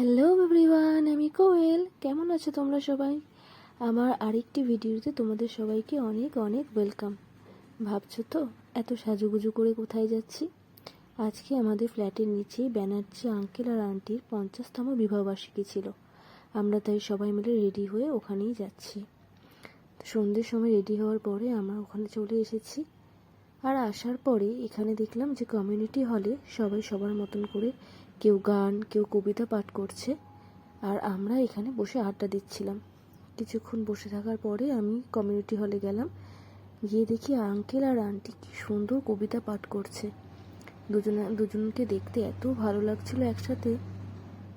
Hello everyone, আমি কোয়েল। কেমন আছো তোমরা সবাই? আমার আরেকটি ভিডিওতে তোমাদের সবাইকে অনেক অনেক ওয়েলকাম। ভাবছো তো এত সাজুগুজু করে কোথায় যাচ্ছি? আজকে আমাদের ফ্ল্যাটের নিচেই ব্যানার্জি আঙ্কেল আর আন্টির 50তম বিবাহবার্ষিকী ছিল। আমরা তাই সবাই মিলে রেডি হয়ে ওখানেই যাচ্ছি। সন্ধ্যের সময় রেডি হওয়ার পরে আমরা ওখানে চলে এসেছি। আর আসার পরে এখানে দেখলাম যে কমিউনিটি হলে সবাই সবার মতন করে কেউ গান, কেউ কবিতা পাঠ করছে, আর আমরা এখানে বসে আড্ডা দিচ্ছিলাম। কিছুক্ষণ বসে থাকার পরে আমি কমিউনিটি হলে গেলাম, গিয়ে দেখি আঙ্কেল আর আন্টি কি সুন্দর কবিতা পাঠ করছে। দুজনকে দেখতে এত ভালো লাগছিল একসাথে।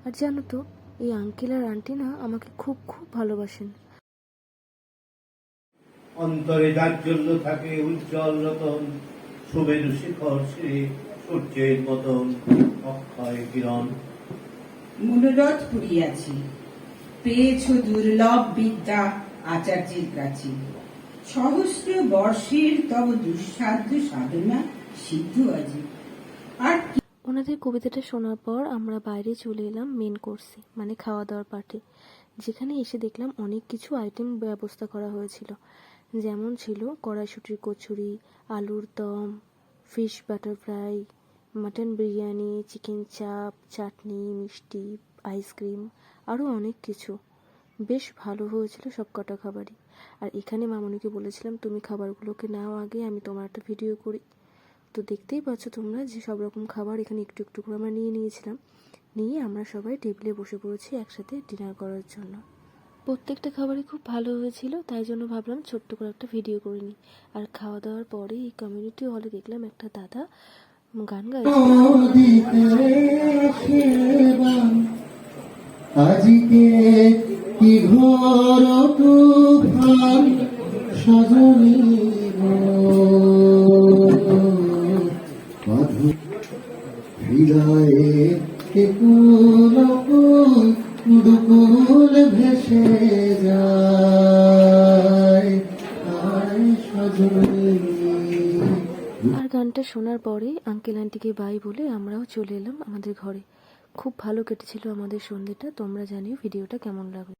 আর জানো তো, এই আঙ্কেল আর আন্টি না আমাকে খুব খুব ভালোবাসেন। অন্তরে যার জন্য থাকে উজ্জ্বল রতন, শুভের শিখর শ্রী সূর্যের মতন অক্ষয় কিরণ। মনোরথ করিয়াছি, পেয়েছ দুর্লভ বিদ্যা আচার্যের কাছে। সহস্র বর্ষের তব দুঃসাধ্য সাধনা সিদ্ধ আজি। আর ওনাদের কবিতাটা শোনার পর আমরা বাইরে চলে এলাম মেন কোর্সে, মানে খাওয়া দাওয়ার পার্টে, যেখানে এসে দেখলাম অনেক কিছু আইটেম ব্যবস্থা করা হয়েছিল। যেমন ছিল কড়াইশুঁটির কচুরি, আলুর দম, fish butter fry, mutton biryani, chicken চাপ, চাটনি, মিষ্টি, আইসক্রিম, আরও অনেক কিছু। বেশ ভালো হয়েছিল সব কটা খাবারই। আর এখানে মামনিকে বলেছিলাম, তুমি খাবারগুলোকে নাও আগে, আমি তোমার একটা ভিডিও করি। তো দেখতেই পাচ্ছ তোমরা যে সব রকম খাবার এখানে একটু একটু করে আমরা নিয়েছিলাম। নিয়ে আমরা সবাই টেবিলে বসে পড়েছি একসাথে ডিনার করার জন্য। প্রত্যেকটা খাবারই খুব ভালো হয়েছিল, তাই জন্য ভাবলাম ছোট্ট করে একটা ভিডিও করে নিই। আর খাওয়া দাওয়ার পরে এই কমিউনিটি হলে দেখলাম একটা দাদা গান গাইছে। আজকে কি ঘোর তুফান সজনী হৃদয়ে কুল দুকুল ভেসে যায় সজনী। আর গানটা শোনার পরে আঙ্কেল আন্টিকে বাই বলে আমরাও চলে এলাম আমাদের ঘরে। খুব ভালো কেটেছিল আমাদের সন্ধ্যেটা। তোমরা জানিও ভিডিওটা কেমন লাগলো।